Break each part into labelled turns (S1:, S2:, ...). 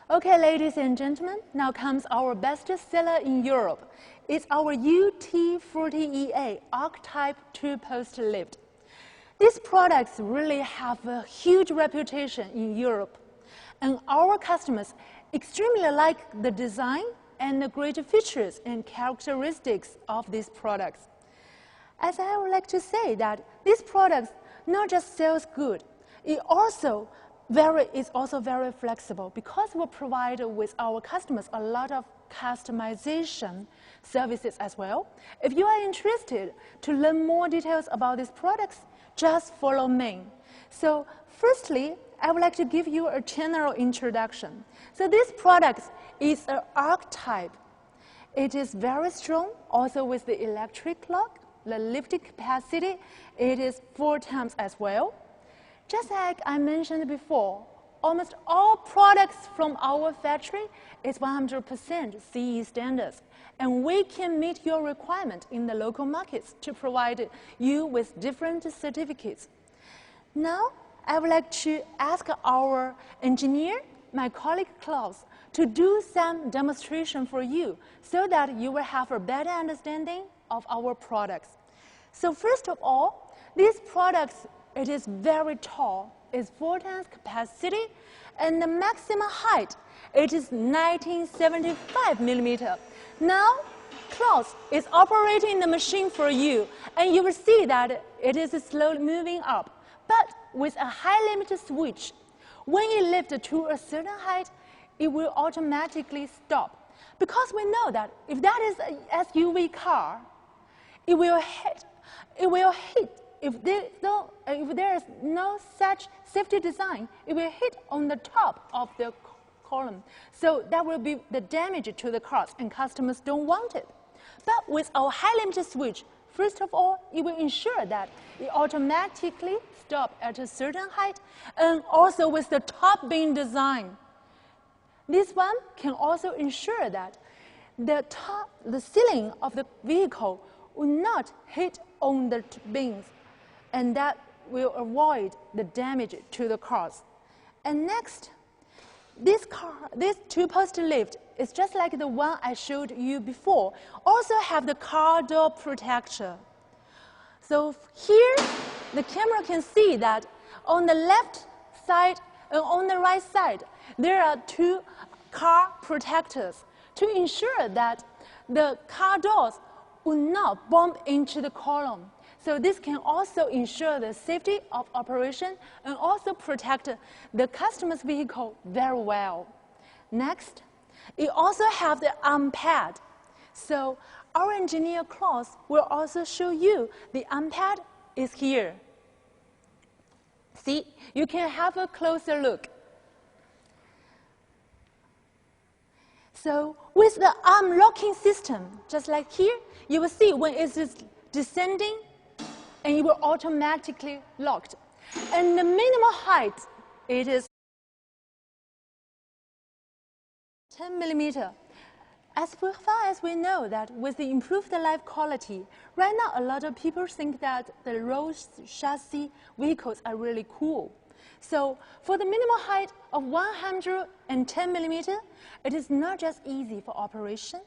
S1: Okay, ladies and gentlemen, now comes our best seller in Europe. It's our U-T40EA archetype two-post lift. These products really have a huge reputation in Europe, and our customers extremely like the design and the great features and characteristics of these products. As I would like to say that these products not just sells good, it's also very flexible because we provide with our customers a lot of customization services as well. If you are interested to learn more details about these products, just follow me. So firstly, I would like to give you a general introduction. So this product is an archetype. It is very strong, also with the electric lock, the lifting capacity, it is 4 times as well. Just like I mentioned before, almost all products from our factory is 100% CE standards, and we can meet your requirement in the local markets to provide you with different certificates. Now, I would like to ask our engineer, my colleague Klaus, to do some demonstration for you so that you will have a better understanding of our products. So first of all, these products, it is very tall, it's 4 times capacity, and the maximum height, it is 1975 millimeter. Now, Klaus is operating the machine for you, and you will see that it is slowly moving up. But with a high limit switch, when you lift to a certain height, it will automatically stop. Because we know that if that is an SUV car, it will hit. If there is no such safety design, it will hit on the top of the column. So that will be the damage to the cars, and customers don't want it. But with our high limit switch, first of all, it will ensure that it automatically stops at a certain height, and also with the top beam design. This one can also ensure that the ceiling of the vehicle will not hit on the beams, and that will avoid the damage to the cars. And next, this two-post lift is just like the one I showed you before, also have the car door protector. So here, the camera can see that on the left side and on the right side, there are 2 car protectors to ensure that the car doors will not bump into the column. So this can also ensure the safety of operation and also protect the customer's vehicle very well. Next, it also have the arm pad. So our engineer Klaus will also show you the arm pad is here. See, you can have a closer look. So with the arm locking system, just like here, you will see when it is descending, and it will automatically locked. And the minimal height, it is 10 millimeter. As far as we know that with the improved life quality, right now a lot of people think that the road chassis vehicles are really cool. So for the minimal height of 110 millimeter, it is not just easy for operation,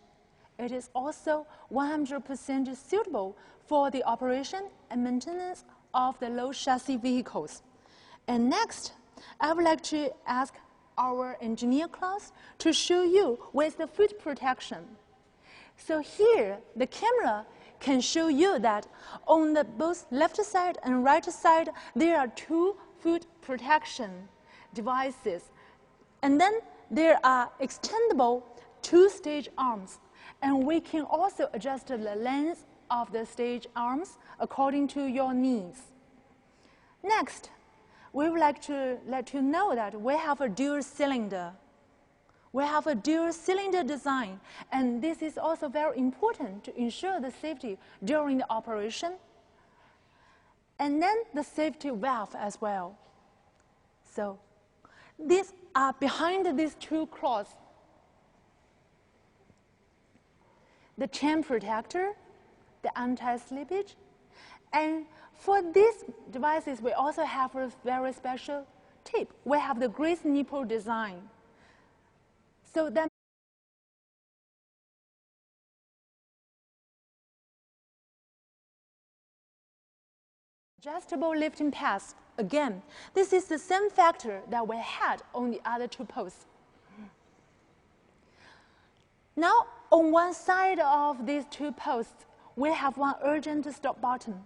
S1: it is also 100% suitable for the operation and maintenance of the low chassis vehicles. And next, I would like to ask our engineer Klaus to show you with the foot protection. So here, the camera can show you that on the both left side and right side, there are 2 foot protection devices. And then there are extendable 2-stage arms. And we can also adjust the length of the stage arms according to your needs. Next, we would like to let you know that we have a dual cylinder. We have a dual cylinder design, and this is also very important to ensure the safety during the operation. And then the safety valve as well. So these are behind these 2 cloths. The chain protector, the anti-slippage, and for these devices, we also have a very special tip. We have the grease nipple design. So that adjustable lifting pads, again, this is the same factor that we had on the other two posts. Now, on one side of these two posts, we have one urgent stop button.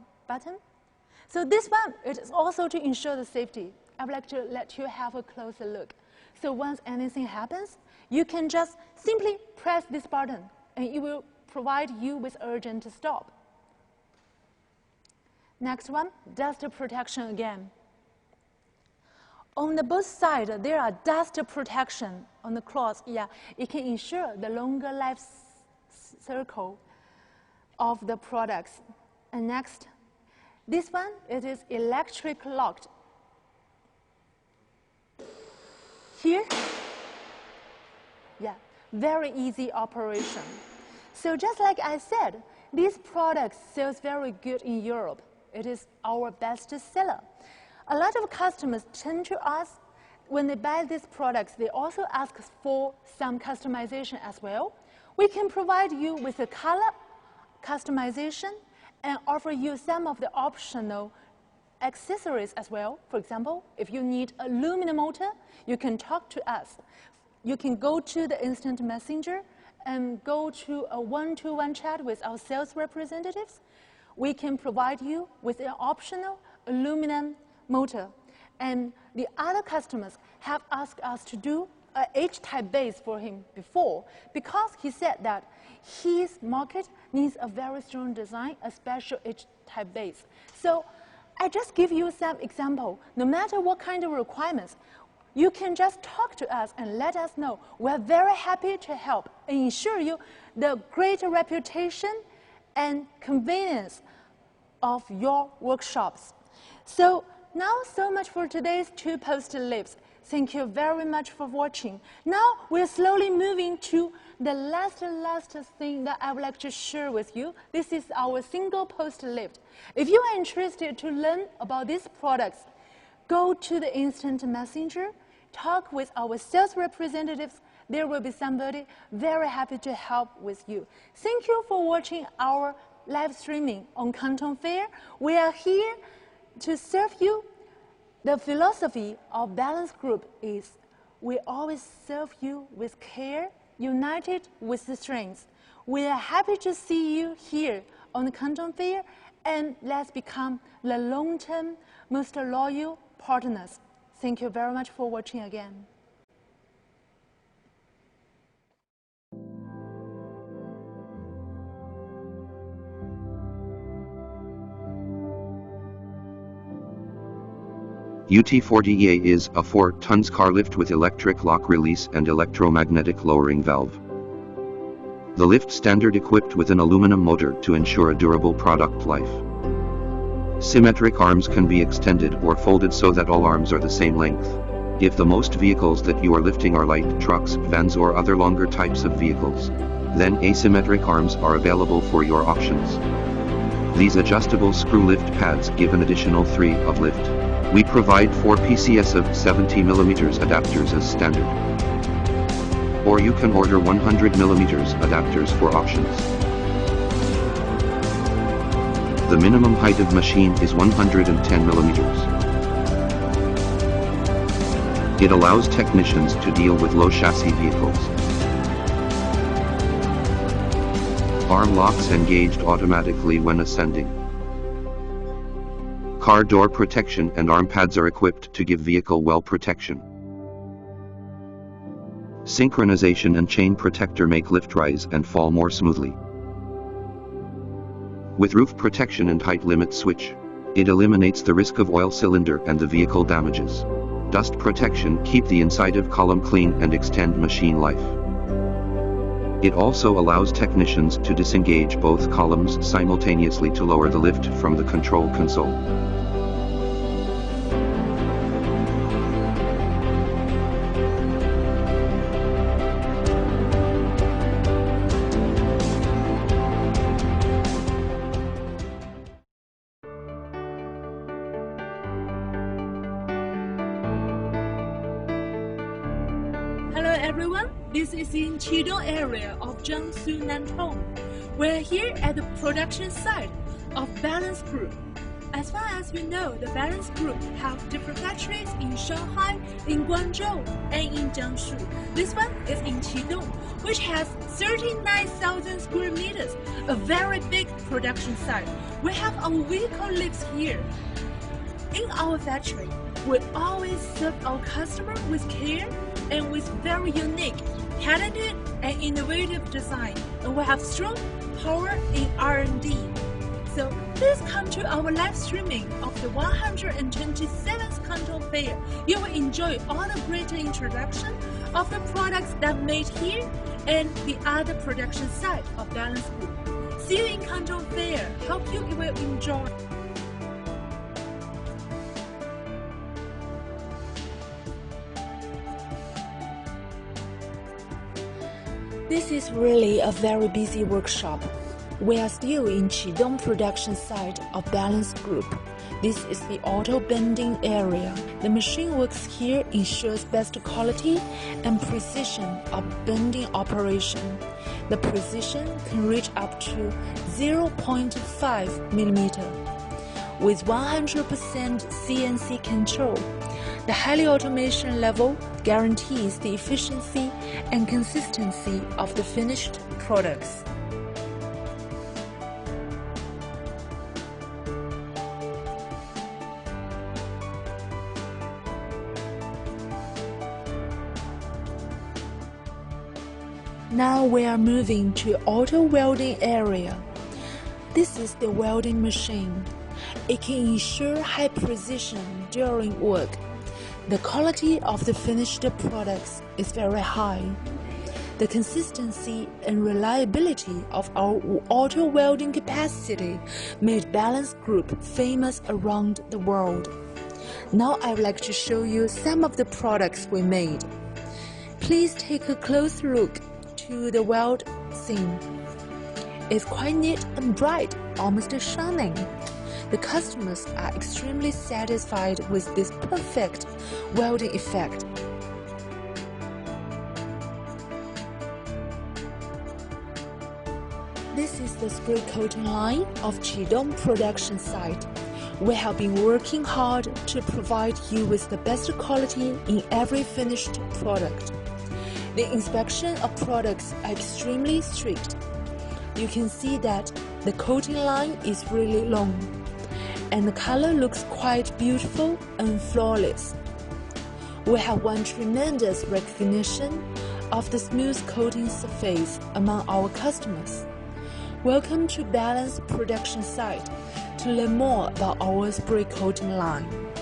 S1: So this one is also to ensure the safety. I would like to let you have a closer look. So once anything happens, you can just simply press this button and it will provide you with urgent stop. Next one, dust protection again. On the both sides, there are dust protection on the cloth. Yeah, it can ensure the longer life cycle of the products. And next, this one, it is electric locked. Here, yeah, very easy operation. So just like I said, this product sells very good in Europe. It is our best seller. A lot of customers turn to us when they buy these products. They also ask for some customization as well. We can provide you with a color customization and offer you some of the optional accessories as well. For example, if you need a aluminum motor, you can talk to us. You can go to the instant messenger and go to a one-to-one chat with our sales representatives. We can provide you with an optional aluminum motor. And the other customers have asked us to do a H-type base for him before because he said that his market needs a very strong design, a special H-type base. So I just give you some example. No matter what kind of requirements, you can just talk to us and let us know. We're very happy to help and ensure you the great reputation and convenience of your workshops. So now, so much for today's two-post lifts. Thank you very much for watching. Now, we're slowly moving to the last thing that I would like to share with you. This is our single-post lift. If you are interested to learn about these products, go to the instant messenger, talk with our sales representatives. There will be somebody very happy to help with you. Thank you for watching our live streaming on Canton Fair. We are here to serve you. The philosophy of Balance Group is we always serve you with care, united with the strength. We are happy to see you here on the Canton Fair, and let's become the long-term, most loyal partners. Thank you very much for watching again.
S2: U-T40EA is a 4-ton car lift with electric lock release and electromagnetic lowering valve. The lift standard equipped with an aluminum motor to ensure a durable product life. Symmetric arms can be extended or folded so that all arms are the same length. If the most vehicles that you are lifting are light trucks, vans or other longer types of vehicles, then asymmetric arms are available for your options. These adjustable screw lift pads give an additional 3 of lift. We provide 4 PCS of 70mm adapters as standard. Or you can order 100mm adapters for options. The minimum height of machine is 110mm. It allows technicians to deal with low chassis vehicles. Arm locks engaged automatically when ascending. Car door protection and arm pads are equipped to give vehicle well protection. Synchronization and chain protector make lift rise and fall more smoothly. With roof protection and height limit switch, it eliminates the risk of oil cylinder and the vehicle damages. Dust protection keep the inside of column clean and extend machine life. It also allows technicians to disengage both columns simultaneously to lower the lift from the control console.
S1: Hello everyone, this is in Qidong area of Jiangsu, Nantong. We're here at the production site of Balance Group. As far as we know, the Balance Group have different factories in Shanghai, in Guangzhou, and in Jiangsu. This one is in Qidong, which has 39,000 square meters, a very big production site. We have our vehicle lifts here. In our factory, we always serve our customer with care and with very unique, talented, and innovative design. And we have strong power in R&D. So please come to our live streaming of the 127th Canton Fair. You will enjoy all the great introduction of the products that made here and the other production site of Balance Group. See you in Canton Fair. Hope you will enjoy. This is really a very busy workshop. We are still in Qidong production site of Balance Group. This is the auto bending area. The machine works here ensures best quality and precision of bending operation. The precision can reach up to 0.5 mm. With 100% CNC control, the highly automation level guarantees the efficiency and consistency of the finished products. Now we are moving to auto welding area. This is the welding machine. It can ensure high precision during work. The quality of the finished products is very high. The consistency and reliability of our auto welding capacity made Balance Group famous around the world. Now I would like to show you some of the products we made. Please take a close look to the weld scene. It's quite neat and bright, almost shining. The customers are extremely satisfied with this perfect welding effect. This is the spray coating line of Qidong production site. We have been working hard to provide you with the best quality in every finished product. The inspection of products are extremely strict. You can see that the coating line is really long, and the color looks quite beautiful and flawless. We have won tremendous recognition of the smooth coating surface among our customers. Welcome to Balance production site to learn more about our spray coating line.